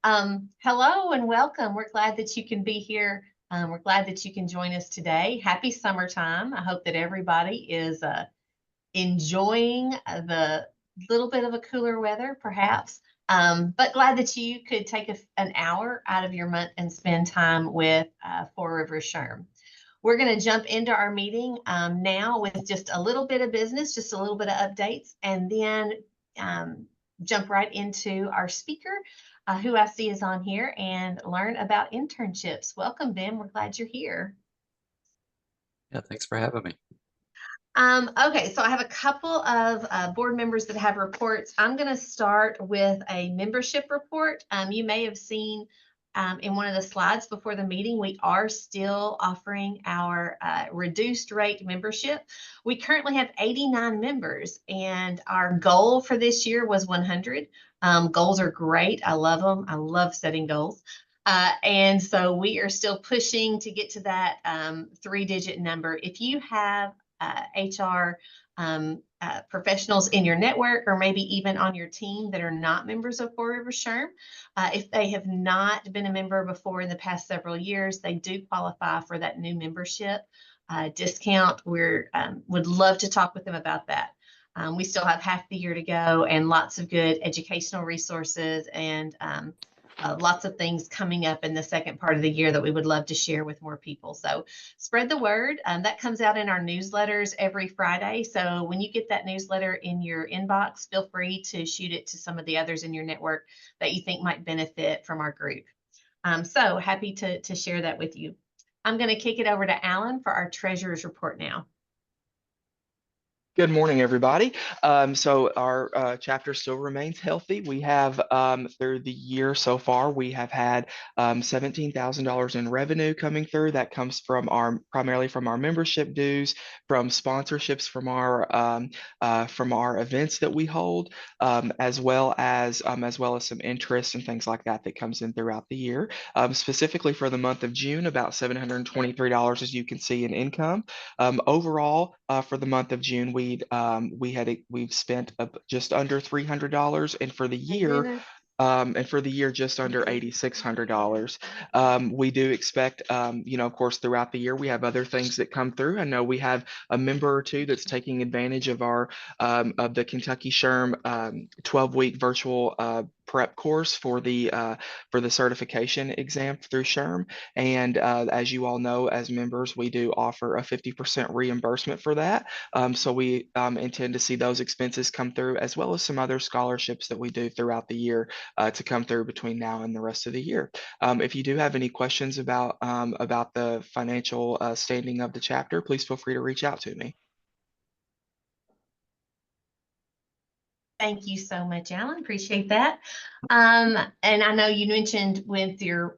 Hello and welcome. We're glad that you can be here. We're glad that you can join us today. Happy summertime. I hope that everybody is enjoying the little bit of a cooler weather, perhaps. But glad that you could take an hour out of your month and spend time with Four Rivers SHRM. We're going to jump into our meeting now with just a little bit of business, just a little bit of updates, and then jump right into our speaker, who I see is on here, and learn about internships. Welcome, Ben. We're glad you're here. Yeah, thanks for having me. Okay, so I have a couple of board members that have reports. I'm going to start with a membership report. You may have seen in one of the slides before the meeting, we are still offering our reduced rate membership. We currently have 89 members, and our goal for this year was 100. Goals are great. I love them. I love setting goals. And so we are still pushing to get to that 3-digit number. If you have HR professionals in your network, or maybe even on your team that are not members of Four Rivers SHRM, if they have not been a member before in the past several years, they do qualify for that new membership discount. We would love to talk with them about that. We still have half the year to go, and lots of good educational resources and lots of things coming up in the second part of the year that we would love to share with more people. So spread the word. That comes out in our newsletters every Friday. So when you get that newsletter in your inbox, feel free to shoot it to some of the others in your network that you think might benefit from our group. So happy to share that with you. I'm going to kick it over to Alan for our treasurer's report now. Good morning, everybody. So our chapter still remains healthy. We have through the year so far, we have had $17,000 in revenue coming through. That comes from primarily from our membership dues, from sponsorships from our events that we hold, as well as some interest and things like that comes in throughout the year. Specifically for the month of June, about $723, as you can see, in income. Overall, for the month of June, we've spent just under $300, and for the year, just under $8,600. We do expect, of course, throughout the year, we have other things that come through. I know we have a member or two that's taking advantage of of the Kentucky SHRM 12-week virtual prep course for the certification exam through SHRM. And as you all know, as members, we do offer a 50% reimbursement for that. So we intend to see those expenses come through, as well as some other scholarships that we do throughout the year to come through between now and the rest of the year. If you do have any questions about the financial standing of the chapter, please feel free to reach out to me. Thank you so much, Alan. Appreciate that. And I know you mentioned with your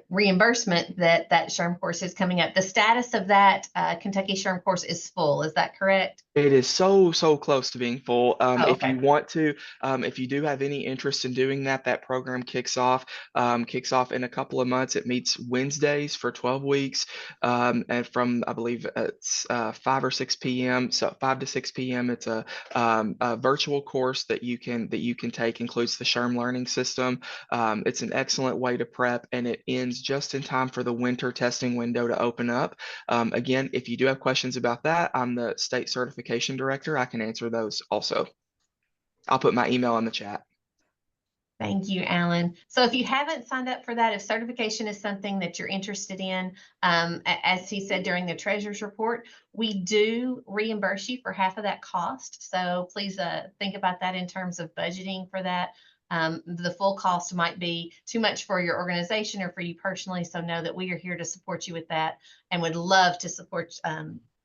reimbursement that SHRM course is coming up. The status of that Kentucky SHRM course is full. Is that correct? It is so close to being full. Okay. If you want to, if you do have any interest in doing that program kicks off in a couple of months. It meets Wednesdays for 12 weeks, and from, I believe it's 5 or 6 p.m. So 5 to 6 p.m. It's a virtual course that you can take. Includes the SHRM learning system. It's an excellent way to prep, and it ends just in time for the winter testing window to open up. Again, if you do have questions about that, I'm the state certification director. I can answer those also. I'll put my email in the chat. Thank you, Alan. So if you haven't signed up for that, if certification is something that you're interested in, as he said during the treasurer's report, we do reimburse you for half of that cost. So please think about that in terms of budgeting for that. The full cost might be too much for your organization or for you personally. So know that we are here to support you with that, and would love to support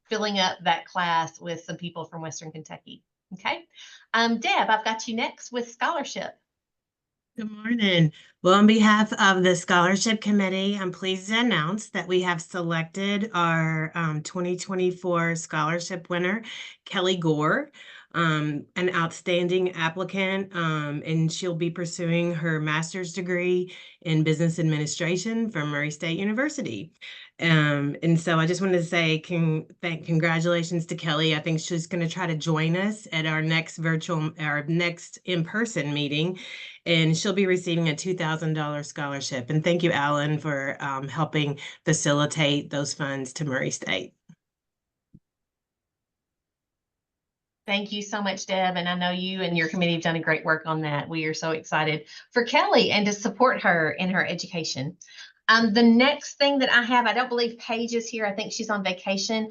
filling up that class with some people from Western Kentucky. Okay. Deb, I've got you next with scholarship. Good morning. Well, on behalf of the scholarship committee, I'm pleased to announce that we have selected our 2024 scholarship winner, Kelly Gore. an outstanding applicant, and she'll be pursuing her master's degree in business administration from Murray State University. And so I just wanted to say congratulations to Kelly. I think she's going to try to join us at our next in-person meeting, and she'll be receiving a $2,000 scholarship. And thank you, Alan, for helping facilitate those funds to Murray State. Thank you so much, Deb. And I know you and your committee have done a great work on that. We are so excited for Kelly and to support her in her education. The next thing that I have, I don't believe Paige is here. I think she's on vacation.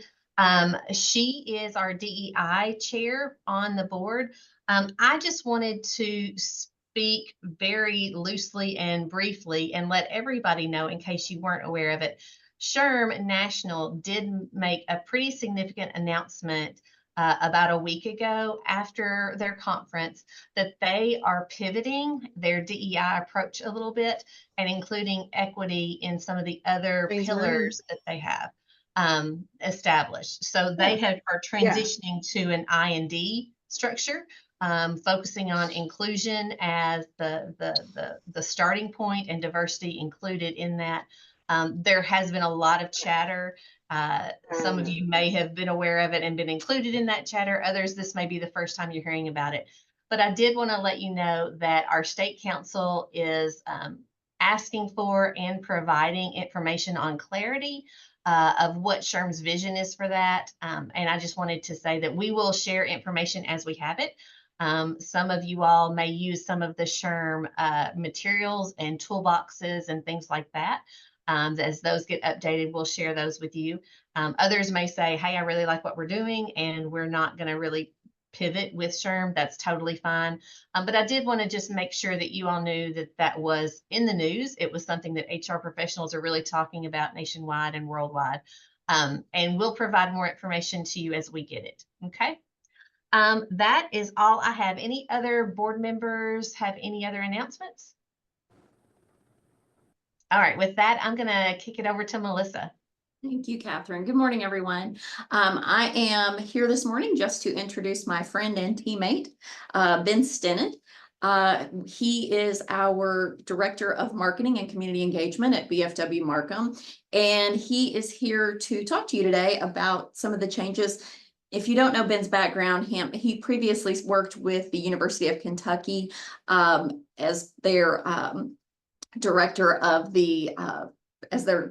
She is our DEI chair on the board. I just wanted to speak very loosely and briefly and let everybody know, in case you weren't aware of it, SHRM National did make a pretty significant announcement about a week ago after their conference that they are pivoting their DEI approach a little bit and including equity in some of the other pillars that they have established. So they are transitioning to an I&D structure, focusing on inclusion as the starting point and diversity included in that. There has been a lot of chatter. Some of you may have been aware of it and been included in that chatter. Others, this may be the first time you're hearing about it. But I did want to let you know that our state council is asking for and providing information on clarity of what SHRM's vision is for that. And I just wanted to say that we will share information as we have it. Some of you all may use some of the SHRM materials and toolboxes and things like that. As those get updated, we'll share those with you. Others may say, hey, I really like what we're doing, and we're not going to really pivot with SHRM. That's totally fine. But I did want to just make sure that you all knew that that was in the news. It was something that HR professionals are really talking about nationwide and worldwide. And we'll provide more information to you as we get it. Okay. That is all I have. Any other board members have any other announcements? All right, with that, I'm going to kick it over to Melissa. Thank you, Catherine. Good morning, everyone. I am here this morning just to introduce my friend and teammate, Ben Stinnett. He is our Director of Marketing and Community Engagement at BFW Markham, and he is here to talk to you today about some of the changes. If you don't know Ben's background, he previously worked with the University of Kentucky as their director of the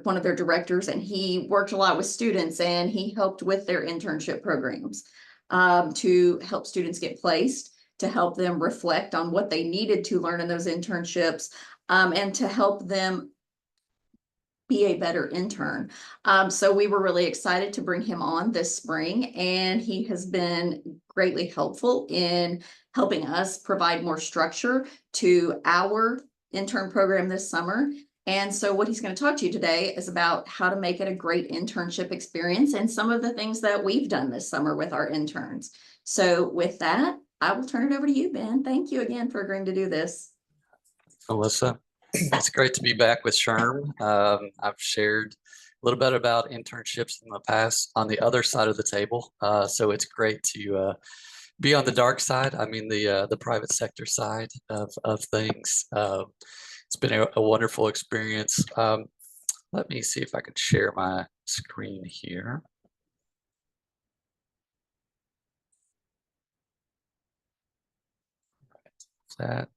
one of their directors, and he worked a lot with students, and he helped with their internship programs to help students get placed, to help them reflect on what they needed to learn in those internships, and to help them be a better intern. So we were really excited to bring him on this spring, and he has been greatly helpful in helping us provide more structure to our intern program this summer. And so what he's going to talk to you today is about how to make it a great internship experience and some of the things that we've done this summer with our interns. So with that, I will turn it over to you, Ben. Thank you again for agreeing to do this. Melissa, it's great to be back with SHRM. I've shared a little bit about internships in the past on the other side of the table. So it's great to be on the dark side. I mean, the private sector side of things. It's been a wonderful experience. Let me see if I can share my screen here. That.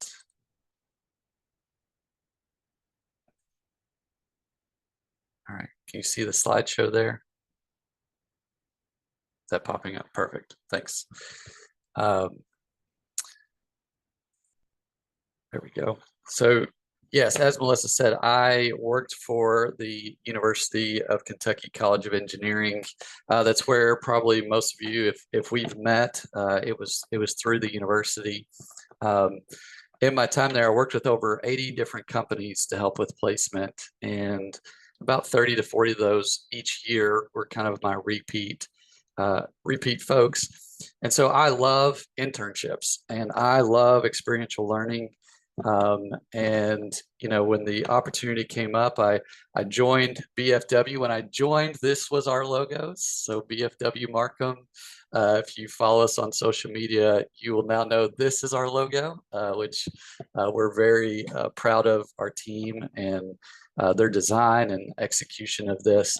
All right, can you see the slideshow there? Is that popping up? Perfect, thanks. There we go. So yes, as Melissa said, I worked for the University of Kentucky College of Engineering. That's where probably most of you, if we've met, it was through the university. In my time there, I worked with over 80 different companies to help with placement, and about 30 to 40 of those each year were kind of my repeat folks. And so I love internships and I love experiential learning. And you know, when the opportunity came up, I joined BFW. When I joined, this was our logos. So BFW Markham, If you follow us on social media, you will now know this is our logo, which we're very proud of our team and their design and execution of this.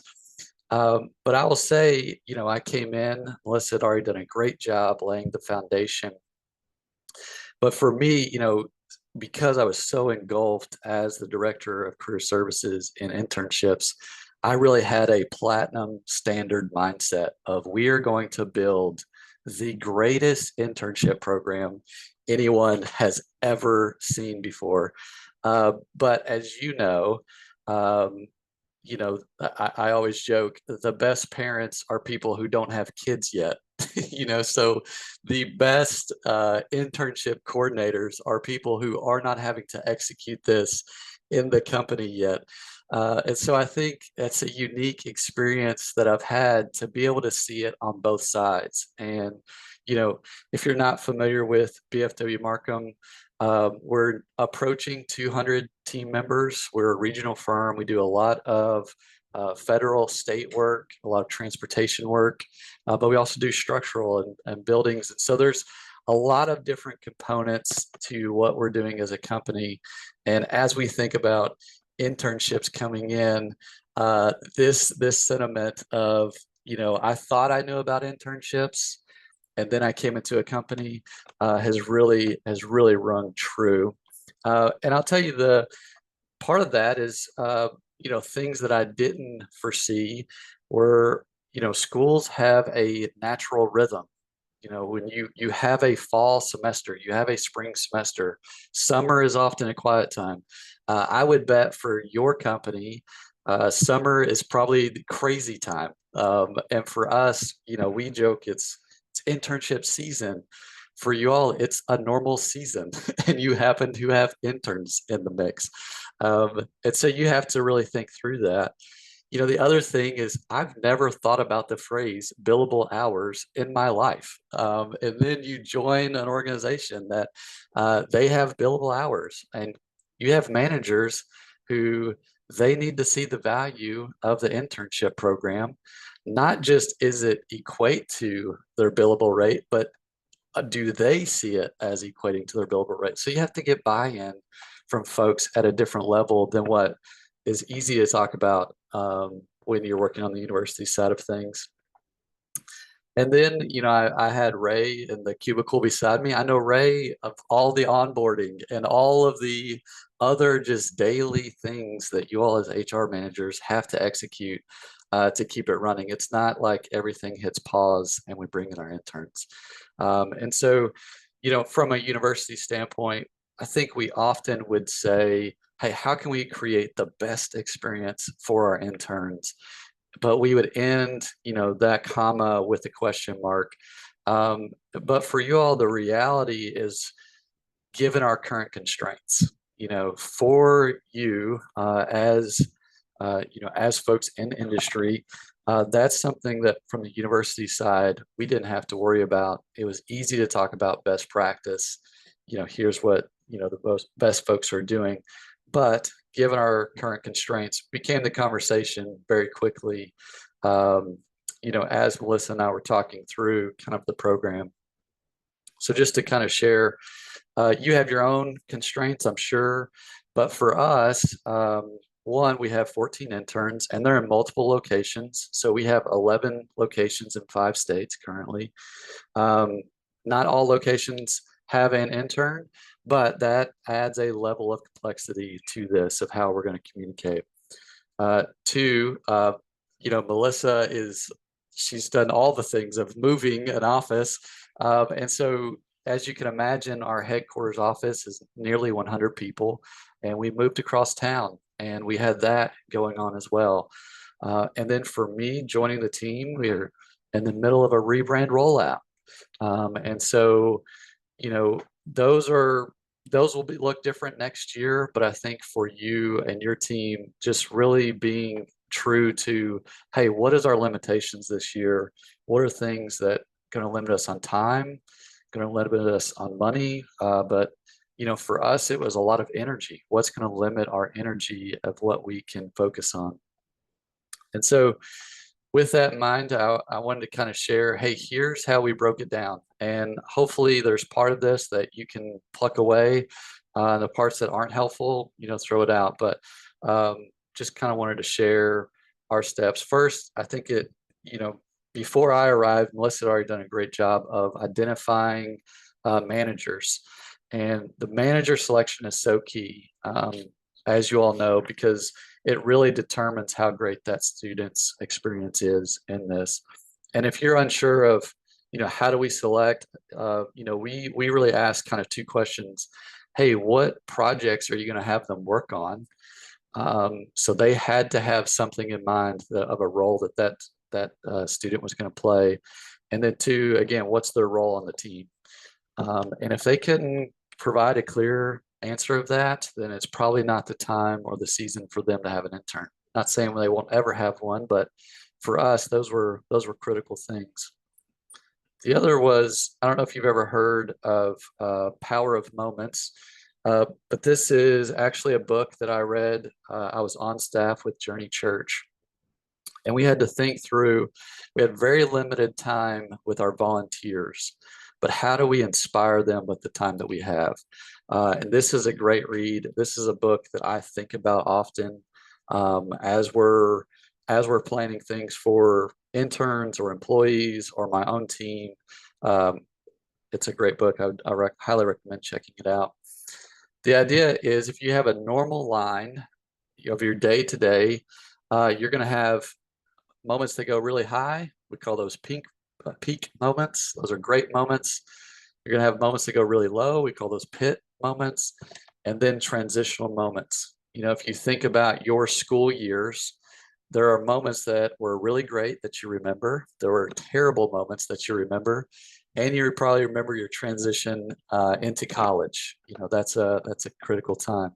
But I will say, I came in, Melissa had already done a great job laying the foundation. But for me, because I was so engulfed as the director of career services in internships, I really had a platinum standard mindset of we are going to build the greatest internship program anyone has ever seen before. But as I always joke the best parents are people who don't have kids yet. So the best internship coordinators are people who are not having to execute this in the company yet. And so I think that's a unique experience that I've had to be able to see it on both sides. And, if you're not familiar with BFW Markham, we're approaching 200 team members. We're a regional firm. We do a lot of federal, state work, a lot of transportation work, but we also do structural and buildings. And so there's a lot of different components to what we're doing as a company. And as we think about internships coming in, this sentiment of, I thought I knew about internships, and then I came into a company has really rung true. And I'll tell you, the part of that is things that I didn't foresee were schools have a natural rhythm. When you have a fall semester, you have a spring semester, summer is often a quiet time. I would bet for your company, summer is probably the crazy time. And for us, we joke it's internship season. For you all, it's a normal season, and you happen to have interns in the mix. And so you have to really think through that. The other thing is I've never thought about the phrase billable hours in my life. And then you join an organization that they have billable hours, and you have managers who they need to see the value of the internship program. Not just is it equate to their billable rate, but do they see it as equating to their billable rate? So you have to get buy-in from folks at a different level than what is easy to talk about when you're working on the university side of things. And then, I had Ray in the cubicle beside me. I know Ray of all the onboarding and all of the other just daily things that you all as HR managers have to execute to keep it running. It's not like everything hits pause and we bring in our interns. And so, from a university standpoint, I think we often would say, hey, how can we create the best experience for our interns? But we would end, that comma with a question mark. But for you all, the reality is, given our current constraints, for you as folks in industry, that's something that from the university side, we didn't have to worry about. It was easy to talk about best practice. Here's what, the best folks are doing. But given our current constraints, became the conversation very quickly, as Melissa and I were talking through kind of the program. So just to kind of share, you have your own constraints, I'm sure, but for us, one, we have 14 interns and they're in multiple locations. So we have 11 locations in 5 states currently. Not all locations have an intern, but that adds a level of complexity to this of how we're going to communicate. Two, Melissa she's done all the things of moving an office. And so as you can imagine, our headquarters office is nearly 100 people, and we moved across town and we had that going on as well. And then for me joining the team, we're in the middle of a rebrand rollout. And so, those will look different next year, but I think for you and your team, just really being true to, hey, what is our limitations this year? What are things that are going to limit us on time, going to limit us on money? But for us, it was a lot of energy. What's going to limit our energy of what we can focus on? And so, with that in mind, I wanted to kind of share, hey, here's how we broke it down. And hopefully there's part of this that you can pluck away. The parts that aren't helpful, throw it out. But just kind of wanted to share our steps. First, I think before I arrived, Melissa had already done a great job of identifying managers. And the manager selection is so key, as you all know, because it really determines how great that student's experience is in this. And if you're unsure of, how do we select, we really ask kind of two questions. Hey, what projects are you going to have them work on? So they had to have something in mind of a role that student was going to play. And then two, again, what's their role on the team? And if they couldn't provide a clear answer of that, then it's probably not the time or the season for them to have an intern. Not saying they won't ever have one, but for us, those were critical things. The other was, I don't know if you've ever heard of Power of Moments, but this is actually a book that I read. I was on staff with Journey Church, and we had to think through, we had very limited time with our volunteers, but how do we inspire them with the time that we have? And this is a great read. This is a book that I think about often as we're planning things for interns or employees or my own team. It's a great book. I highly recommend checking it out. The idea is if you have a normal line of your day to day, you're going to have moments that go really high. We call those peak moments. Those are great moments. You're going to have moments that go really low. We call those pit moments, and then transitional moments. If you think about your school years, there are moments that were really great that you remember. There were terrible moments that you remember, and you probably remember your transition into college. That's a critical time.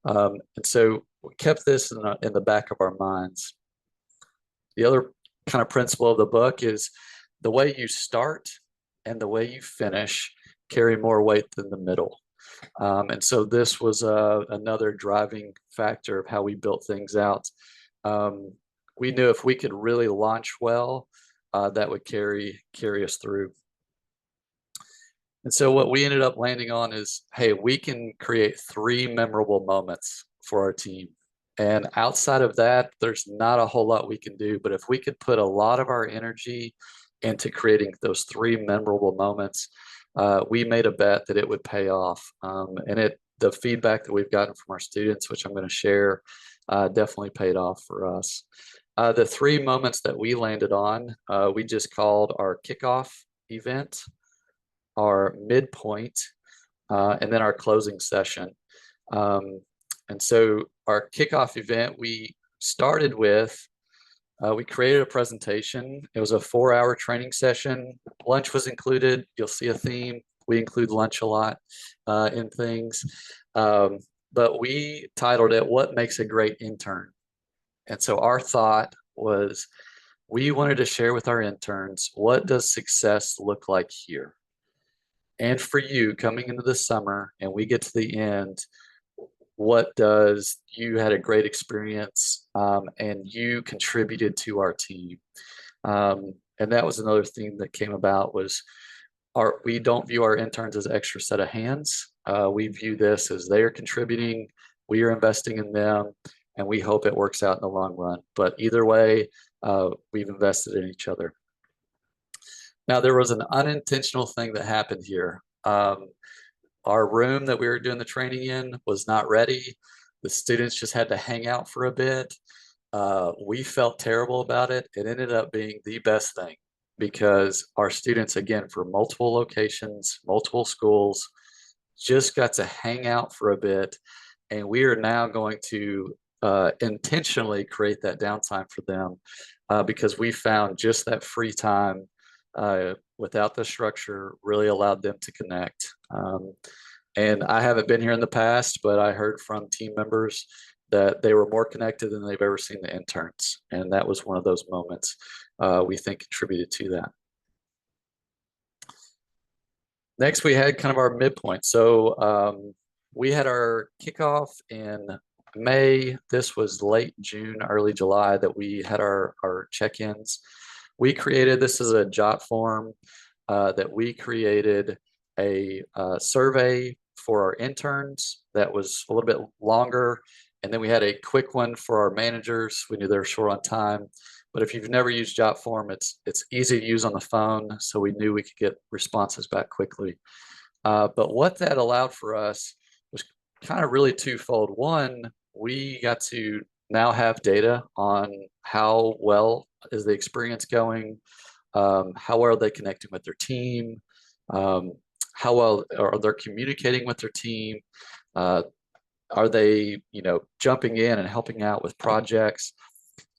And so we kept this in the back of our minds. The other kind of principle of the book is the way you start and the way you finish carry more weight than the middle. And so this was another driving factor of how we built things out. We knew if we could really launch well, that would carry us through. And so what we ended up landing on is, hey, we can create 3 memorable moments for our team. And outside of that, there's not a whole lot we can do. But if we could put a lot of our energy into creating those 3 memorable moments, we made a bet that it would pay off. And the feedback that we've gotten from our students, which I'm going to share, definitely paid off for us. The 3 moments that we landed on, we just called our kickoff event, our midpoint, and then our closing session. And so our kickoff event, we started with, we created a presentation. It was a 4-hour training session. Lunch was included. You'll see a theme. We include lunch a lot in things. But we titled it, What Makes a Great Intern? And so our thought was, we wanted to share with our interns, what does success look like here? And for you coming into the summer and we get to the end, what does you had a great experience and you contributed to our team? And that was another thing that came about was we don't view our interns as extra set of hands. We view this as they are contributing, we are investing in them, and we hope it works out in the long run. But either way, we've invested in each other. Now, there was an unintentional thing that happened here. Our room that we were doing the training in was not ready. The students just had to hang out for a bit. We felt terrible about it. It ended up being the best thing because our students, again, for multiple locations, multiple schools, just got to hang out for a bit. And we are now going to intentionally create that downtime for them because we found just that free time without the structure really allowed them to connect. And I haven't been here in the past, but I heard from team members that they were more connected than they've ever seen the interns. And that was one of those moments we think contributed to that. Next, we had kind of our midpoint. So we had our kickoff in May, this was late June, early July that we had our check-ins. We created, this is a jot form that we created a survey for our interns that was a little bit longer. And then we had a quick one for our managers. We knew they were short on time. But if you've never used jot form, it's easy to use on the phone. So we knew we could get responses back quickly. But what that allowed for us was kind of really twofold. One, we got to now have data on how well is the experience going, how well are they connecting with their team, how well are they communicating with their team, are they, jumping in and helping out with projects,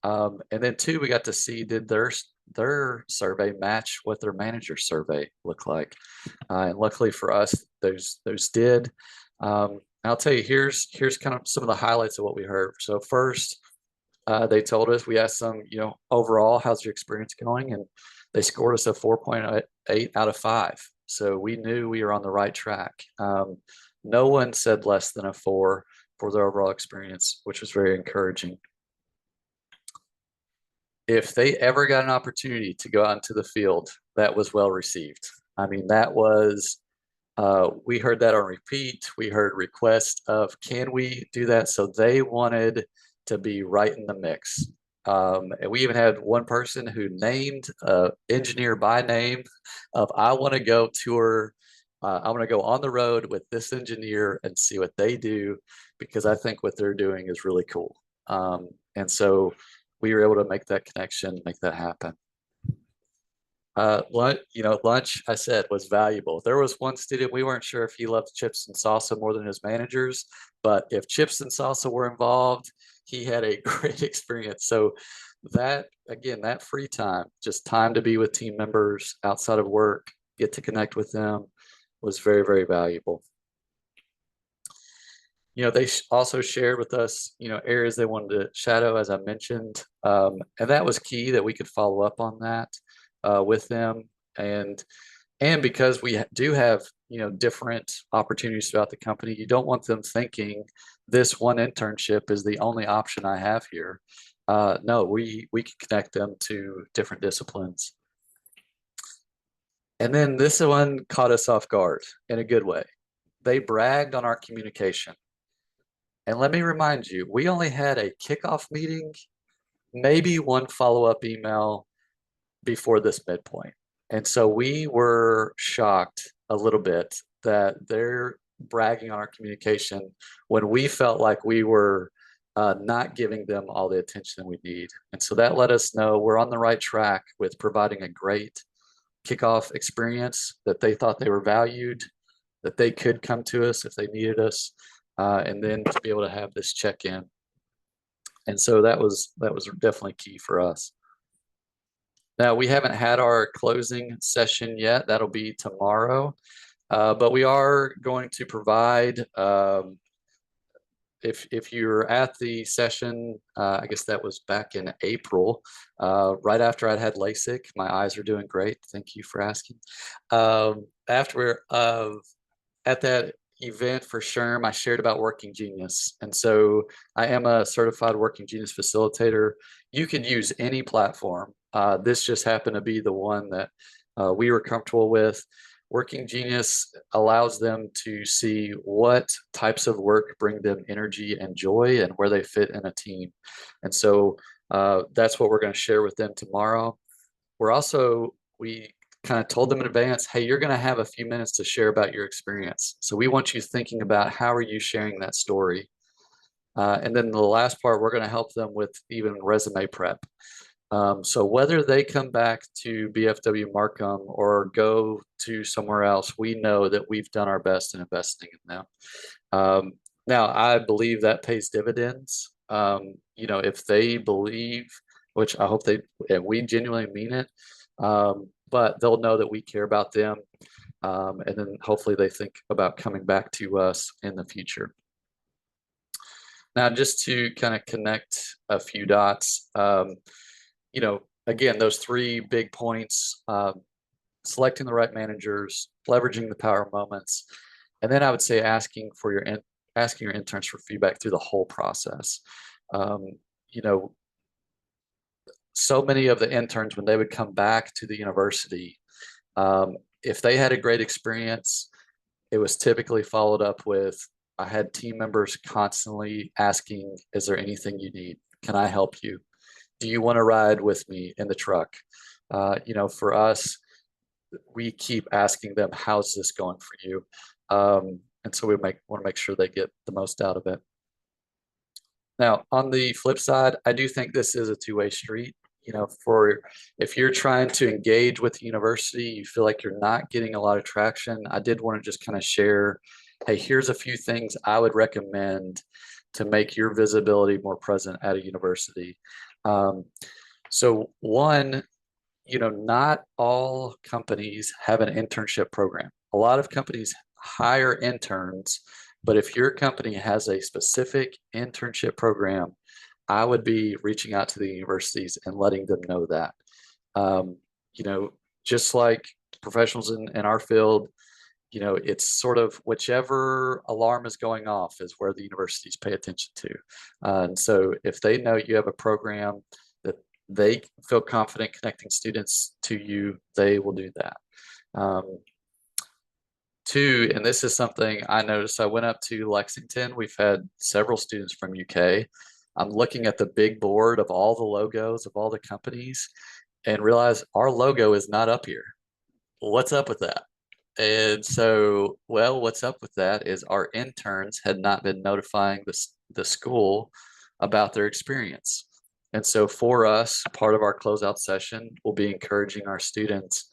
and then two, we got to see did their survey match what their manager survey looked like, and luckily for us, those did. I'll tell you, here's kind of some of the highlights of what we heard. So first, they told us, we asked them, overall, how's your experience going? And they scored us a 4.8 out of 5. So we knew we were on the right track. No one said less than a 4 for their overall experience, which was very encouraging. If they ever got an opportunity to go out into the field, that was well received. I mean, that was, we heard that on repeat. We heard requests of, can we do that? So they wanted to be right in the mix. And we even had one person who named engineer by name of, I want to go tour, I want to go on the road with this engineer and see what they do, because I think what they're doing is really cool. And so we were able to make that connection, make that happen. Lunch, I said, was valuable. There was one student, we weren't sure if he loved chips and salsa more than his managers, but if chips and salsa were involved, he had a great experience. So that, again, that free time, just time to be with team members outside of work, get to connect with them, was very, very valuable. They also shared with us, areas they wanted to shadow, as I mentioned, and that was key, that we could follow up on that with them. And because we do have, different opportunities throughout the company, you don't want them thinking this one internship is the only option I have here. No, we can connect them to different disciplines. And then this one caught us off guard in a good way. They bragged on our communication. And let me remind you, we only had a kickoff meeting, maybe one follow-up email before this midpoint. And so we were shocked a little bit that they're bragging on our communication when we felt like we were not giving them all the attention we need. And so that let us know we're on the right track with providing a great kickoff experience, that they thought they were valued, that they could come to us if they needed us, and then to be able to have this check-in. And so that was definitely key for us. Now, we haven't had our closing session yet. That'll be tomorrow. But we are going to provide, if you're at the session, I guess that was back in April, right after I'd had LASIK. My eyes are doing great. Thank you for asking. After we're at that event for SHRM, I shared about Working Genius. And so I am a certified Working Genius facilitator. You can use any platform. This just happened to be the one that we were comfortable with. Working Genius allows them to see what types of work bring them energy and joy and where they fit in a team. And so that's what we're going to share with them tomorrow. We kind of told them in advance, hey, you're going to have a few minutes to share about your experience. So we want you thinking about how are you sharing that story. And then the last part, we're going to help them with even resume prep. So whether they come back to BFW Markham or go to somewhere else, we know that we've done our best in investing in them. Now, I believe that pays dividends. If they believe, which I hope we genuinely mean it, but they'll know that we care about them. And then hopefully they think about coming back to us in the future. Now, just to kind of connect a few dots, again, those 3 big points, selecting the right managers, leveraging the power moments, and then I would say asking for your asking your interns for feedback through the whole process. You know, so many of the interns, when they would come back to the university, if they had a great experience, it was typically followed up with, I had team members constantly asking, is there anything you need? Can I help you? Do you want to ride with me in the truck? You know, for us, we keep asking them, how's this going for you? And so we want to make sure they get the most out of it. Now, on the flip side, I do think this is a two-way street. You know, if you're trying to engage with the university, you feel like you're not getting a lot of traction. I did want to just kind of share, hey, here's a few things I would recommend to make your visibility more present at a university. So one, you know, not all companies have an internship program. A lot of companies hire interns, but if your company has a specific internship program, I would be reaching out to the universities and letting them know that. You know, just like professionals in our field, you know, it's sort of whichever alarm is going off is where the universities pay attention to. And so if they know you have a program that they feel confident connecting students to you, they will do that. Two, and this is something I noticed, I went up to Lexington. We've had several students from UK. I'm looking at the big board of all the logos of all the companies and realize our logo is not up here. What's up with that? And so, well, what's up with that is our interns had not been notifying the school about their experience. And so for us, part of our closeout session will be encouraging our students,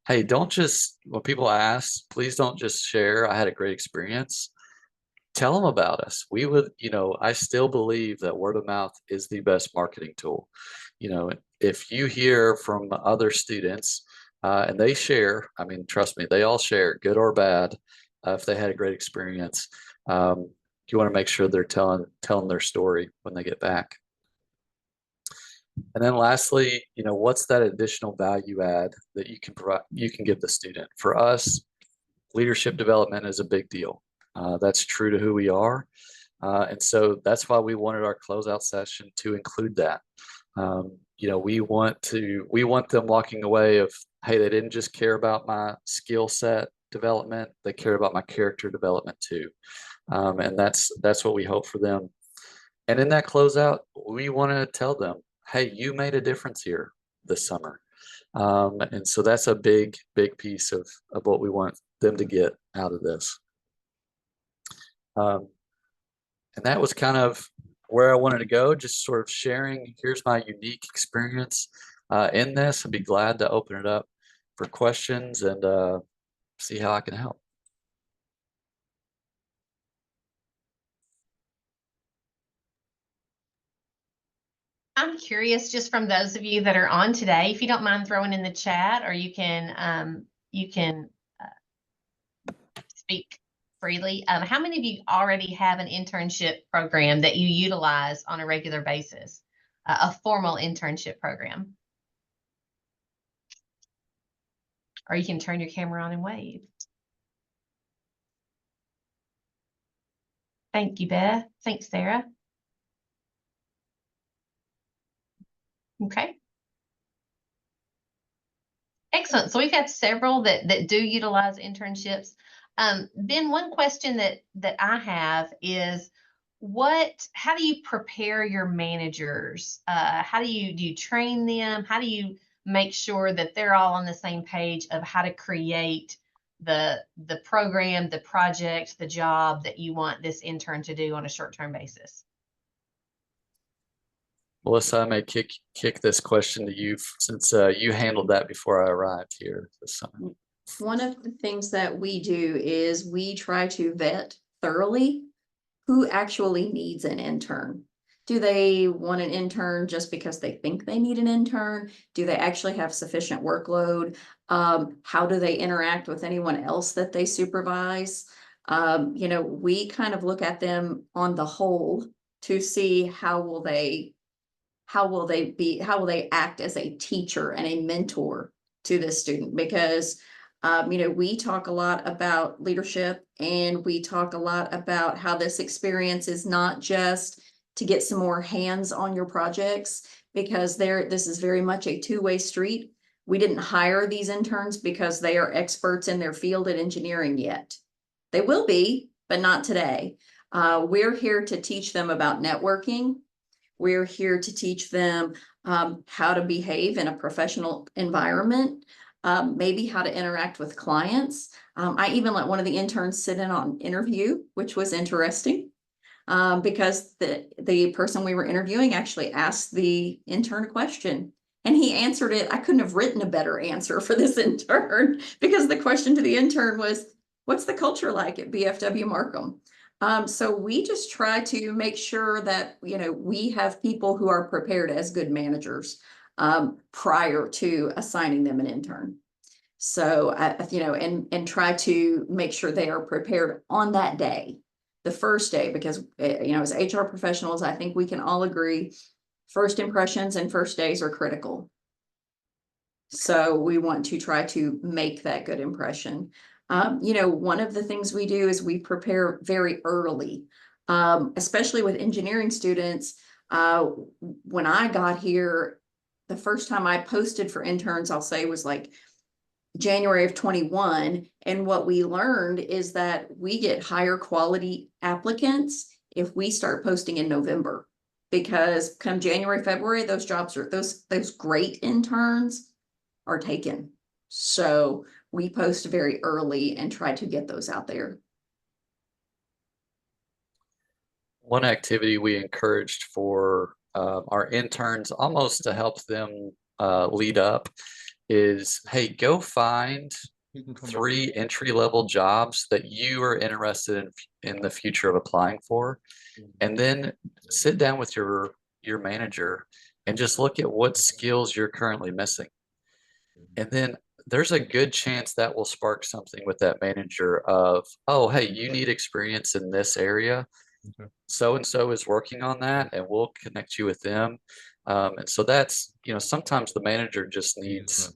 hey, don't just, when people ask, please don't just share, I had a great experience. Tell them about us. We would, you know, I still believe that word of mouth is the best marketing tool. You know, if you hear from other students and they share, I mean, trust me, they all share, good or bad, if they had a great experience. You want to make sure they're telling their story when they get back. And then lastly, you know, what's that additional value add that you can provide, you can give the student? For us, leadership development is a big deal. That's true to who we are. And so that's why we wanted our closeout session to include that. You know, we want them walking away of, hey, they didn't just care about my skill set development, they care about my character development too. And that's what we hope for them. And in that closeout, we want to tell them, hey, you made a difference here this summer. And so that's a big piece of what we want them to get out of this. And that was kind of where I wanted to go, just sort of sharing, here's my unique experience in this. I'd be glad to open it up for questions and see how I can help. I'm curious, just from those of you that are on today, if you don't mind throwing in the chat, or you can speak freely. How many of you already have an internship program that you utilize on a regular basis, a formal internship program? Or you can turn your camera on and wave. Thank you, Beth. Thanks, Sarah. Okay. Excellent. So we've had several that do utilize internships. Ben, one question that I have is, how do you prepare your managers? How do you train them? How do you make sure that they're all on the same page of how to create the program, the project, the job that you want this intern to do on a short-term basis? Melissa, I may kick this question to you since you handled that before I arrived here this summer. One of the things that we do is we try to vet thoroughly who actually needs an intern. Do they want an intern just because they think they need an intern? Do they actually have sufficient workload? How do they interact with anyone else that they supervise? You know, we kind of look at them on the whole to see how will they act as a teacher and a mentor to this student, because We talk a lot about leadership, and we talk a lot about how this experience is not just to get some more hands on your projects, because this is very much a two-way street. We didn't hire these interns because they are experts in their field at engineering yet. They will be, but not today. We're here to teach them about networking. We're here to teach them how to behave in a professional environment, maybe how to interact with clients. I even let one of the interns sit in on an interview, which was interesting, because the person we were interviewing actually asked the intern a question, and he answered it. I couldn't have written a better answer for this intern, because the question to the intern was, what's the culture like at BFW Markham? So we just try to make sure that, we have people who are prepared as good managers prior to assigning them an intern. So, and try to make sure they are prepared on that day, the first day, because, as HR professionals, I think we can all agree, first impressions and first days are critical. So we want to try to make that good impression. One of the things we do is we prepare very early, especially with engineering students. When I got here, the first time I posted for interns, I'll say, was like January of 21. And what we learned is that we get higher quality applicants if we start posting in November, because come January, February, those jobs are, those great interns are taken. So we post very early and try to get those out there. One activity we encouraged for our interns, almost to help them lead up, is, hey, go find 3 entry-level jobs that you are interested in the future of applying for, and then sit down with your manager and just look at what skills you're currently missing. And then there's a good chance that will spark something with that manager of, oh, hey, you need experience in this area. So-and-so is working on that, and we'll connect you with them. And so that's, sometimes the manager just needs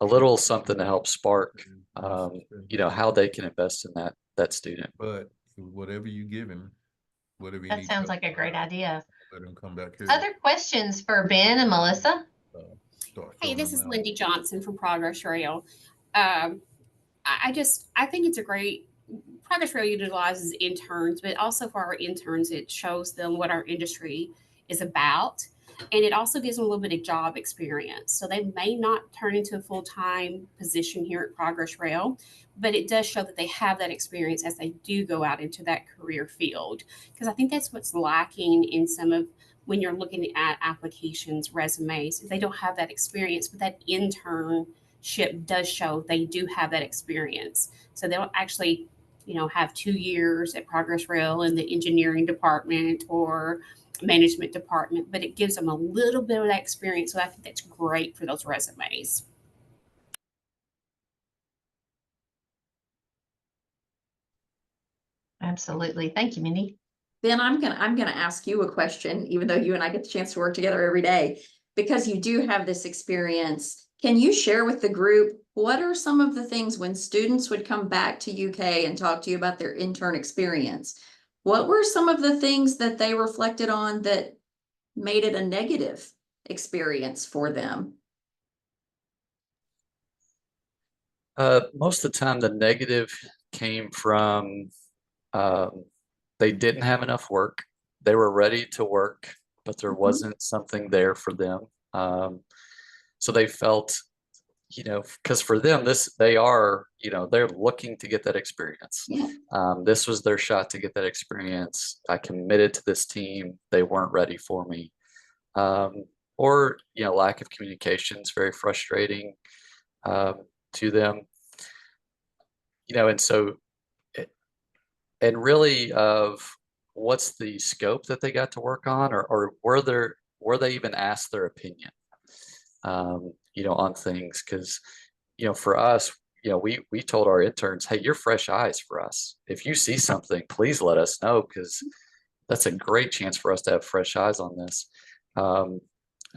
a little something to help spark, how they can invest in that student. But whatever you give him, whatever you That need sounds to like a great idea. let him come back here. Other questions for Ben and Melissa? Hey, this is Lindy Johnson from Progress Rail. I think it's a great, Progress Rail utilizes interns, but also for our interns, it shows them what our industry is about. And it also gives them a little bit of job experience. So they may not turn into a full-time position here at Progress Rail, but it does show that they have that experience as they do go out into that career field. Because I think that's what's lacking in some of, when you're looking at applications, resumes, they don't have that experience, but that internship does show they do have that experience. So they'll actually, have 2 years at Progress Rail in the engineering department or management department, but it gives them a little bit of that experience. So I think that's great for those resumes. Absolutely. Thank you, Mindy. Ben, I'm gonna ask you a question, even though you and I get the chance to work together every day, because you do have this experience. Can you share with the group, what are some of the things when students would come back to UK and talk to you about their intern experience? What were some of the things that they reflected on that made it a negative experience for them? Most of the time, the negative came from they didn't have enough work. They were ready to work, but there wasn't something there for them. So they felt, because for them, they are, they're looking to get that experience. Yeah. This was their shot to get that experience. I committed to this team. They weren't ready for me. Or, lack of communication is very frustrating to them. And so, and really of what's the scope that they got to work on, or were they even asked their opinion, on things? Because, for us, we told our interns, hey, you're fresh eyes for us. If you see something, please let us know, because that's a great chance for us to have fresh eyes on this. And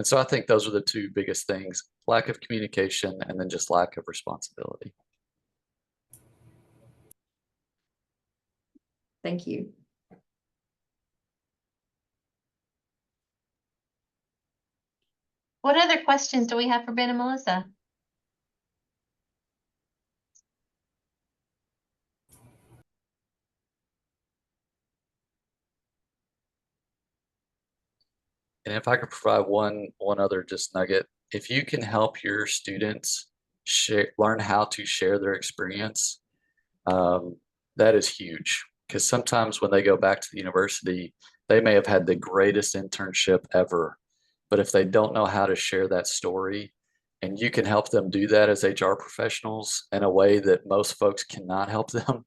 so I think those are the 2 biggest things: lack of communication and then just lack of responsibility. Thank you. What other questions do we have for Ben and Melissa? And if I could provide one other just nugget, if you can help your students learn how to share their experience, that is huge. Because sometimes when they go back to the university, they may have had the greatest internship ever, but if they don't know how to share that story, and you can help them do that as HR professionals in a way that most folks cannot help them,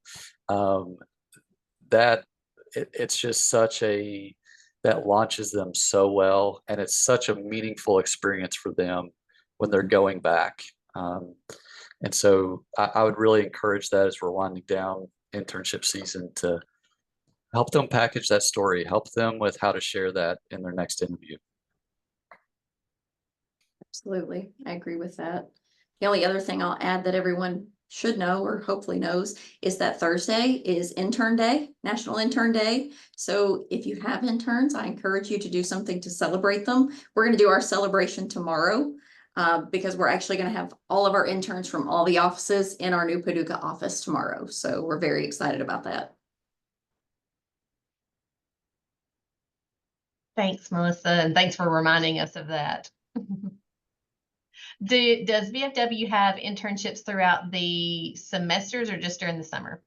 it's just such a that launches them so well, and it's such a meaningful experience for them when they're going back. And so I would really encourage that as we're winding down internship season to help them package that story, help them with how to share that in their next interview. Absolutely. I agree with that. The only other thing I'll add that everyone should know or hopefully knows is that Thursday is Intern Day, National Intern Day. So if you have interns, I encourage you to do something to celebrate them. We're going to do our celebration tomorrow because we're actually going to have all of our interns from all the offices in our new Paducah office tomorrow. So we're very excited about that. Thanks, Melissa, and thanks for reminding us of that. Does BFW have internships throughout the semesters or just during the summer?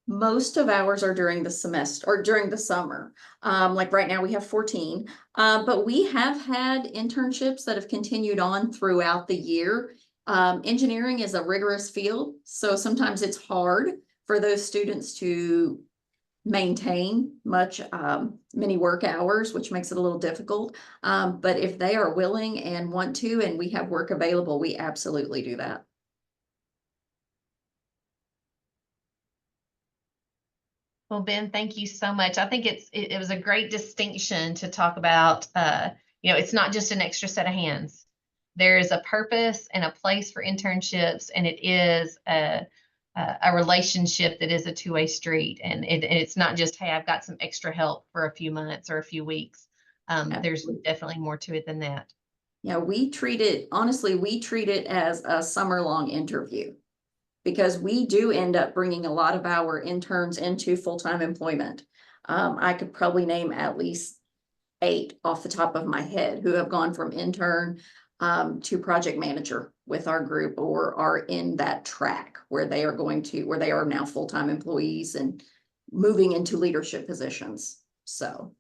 Most of ours are during the semester or during the summer. Like right now we have 14, but we have had internships that have continued on throughout the year. Engineering is a rigorous field, so sometimes it's hard for those students to maintain many work hours, which makes it a little difficult. But if they are willing and want to, and we have work available, we absolutely do that. Well, Ben, thank you so much. I think it was a great distinction to talk about, it's not just an extra set of hands. There is a purpose and a place for internships, and it is a relationship that is a two-way street. And it's not just, hey, I've got some extra help for a few months or a few weeks. There's definitely more to it than that. Yeah, we treat it as a summer-long interview, because we do end up bringing a lot of our interns into full-time employment. I could probably name at least 8 off the top of my head who have gone from intern to project manager with our group, or are in that track where they are now full-time employees and moving into leadership positions. So.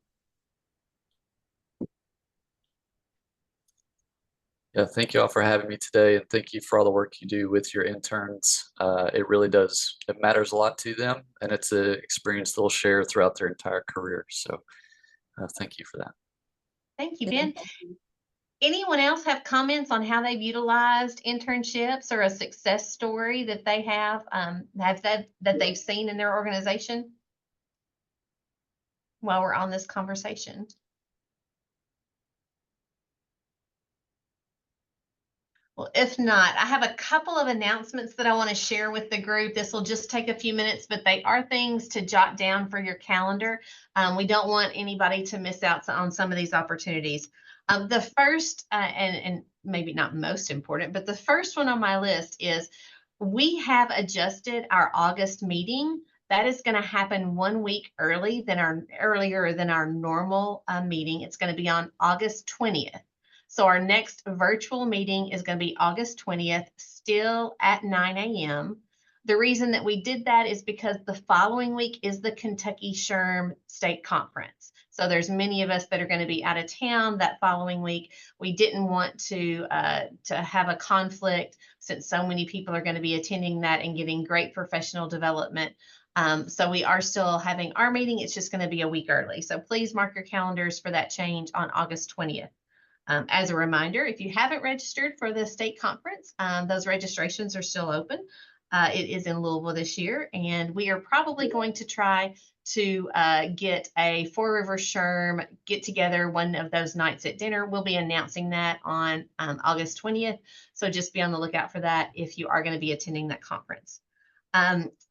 Yeah, thank you all for having me today, and thank you for all the work you do with your interns. It really does. It matters a lot to them, and it's an experience they'll share throughout their entire career. So thank you for that. Thank you, Ben. Anyone else have comments on how they've utilized internships or a success story that they have that they've seen in their organization while we're on this conversation? Well, if not, I have a couple of announcements that I want to share with the group. This will just take a few minutes, but they are things to jot down for your calendar. We don't want anybody to miss out on some of these opportunities. The first, and maybe not most important, but the first one on my list is we have adjusted our August meeting. That is going to happen 1 week earlier than our normal meeting. It's going to be on August 20th. So our next virtual meeting is going to be August 20th, still at 9 a.m. The reason that we did that is because the following week is the Kentucky SHRM State Conference. So there's many of us that are going to be out of town that following week. We didn't want to have a conflict, since so many people are going to be attending that and getting great professional development. So we are still having our meeting. It's just going to be a week early. So please mark your calendars for that change on August 20th. As a reminder, if you haven't registered for the state conference, those registrations are still open. It is in Louisville this year, and we are probably going to try to get a Four River SHRM get together one of those nights at dinner. We'll be announcing that on August 20th. So just be on the lookout for that if you are going to be attending that conference.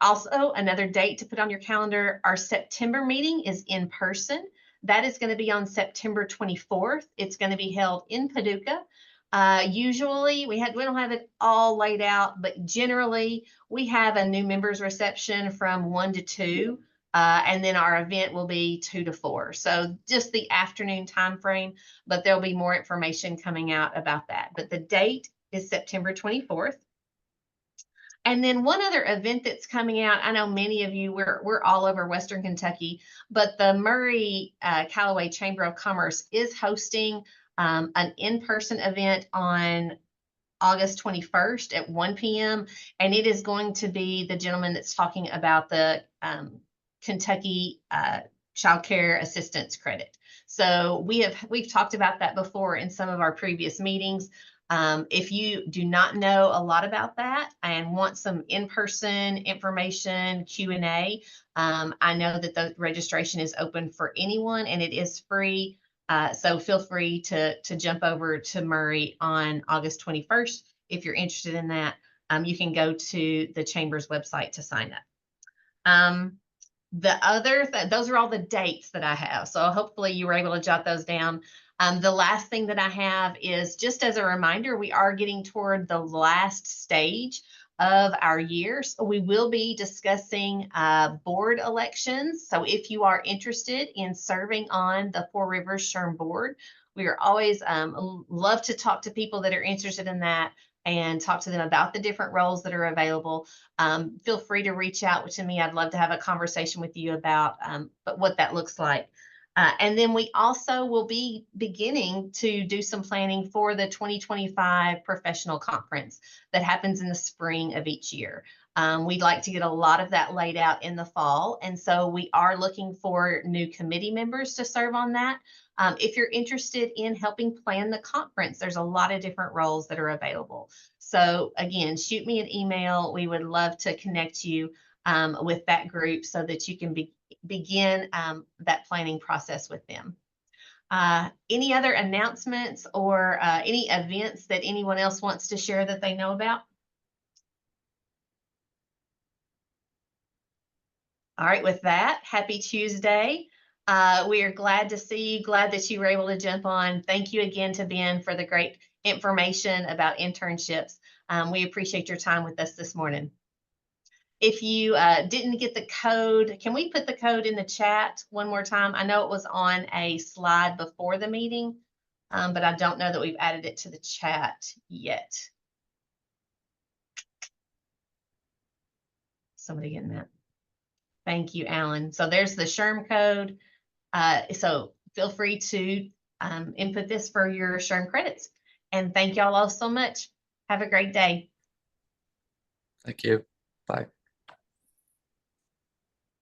Also, another date to put on your calendar, our September meeting is in person. That is going to be on September 24th. It's going to be held in Paducah. Usually we don't have it all laid out, but generally we have a new members reception from 1 to 2. And then our event will be 2 to 4. So just the afternoon time frame, but there'll be more information coming out about that. But the date is September 24th. And then one other event that's coming out, I know many of you, we're all over Western Kentucky, but the Murray Callaway Chamber of Commerce is hosting an in-person event on August 21st at 1 p.m. And it is going to be the gentleman that's talking about the Kentucky Child Care Assistance Credit. So we've talked about that before in some of our previous meetings. If you do not know a lot about that and want some in-person information, Q&A, I know that the registration is open for anyone and it is free. So feel free to jump over to Murray on August 21st. If you're interested in that, you can go to the Chamber's website to sign up. Those are all the dates that I have. So hopefully you were able to jot those down. The last thing that I have is just as a reminder, we are getting toward the last stage of our year. So we will be discussing board elections. So if you are interested in serving on the Four Rivers SHRM board, we are always love to talk to people that are interested in that and talk to them about the different roles that are available. Feel free to reach out to me. I'd love to have a conversation with you about what that looks like. And then we also will be beginning to do some planning for the 2025 professional conference that happens in the spring of each year. We'd like to get a lot of that laid out in the fall. And so we are looking for new committee members to serve on that. If you're interested in helping plan the conference, there's a lot of different roles that are available. So again, shoot me an email. We would love to connect you with that group so that you can begin that planning process with them. Any other announcements or any events that anyone else wants to share that they know about? All right, with that, happy Tuesday. We are glad to see you, glad that you were able to jump on. Thank you again to Ben for the great information about internships. We appreciate your time with us this morning. If you didn't get the code, can we put the code in the chat one more time? I know it was on a slide before the meeting, but I don't know that we've added it to the chat yet. Somebody getting that? Thank you, Alan. So there's the SHRM code. So feel free to input this for your SHRM credits. And thank y'all all so much. Have a great day. Thank you. Bye.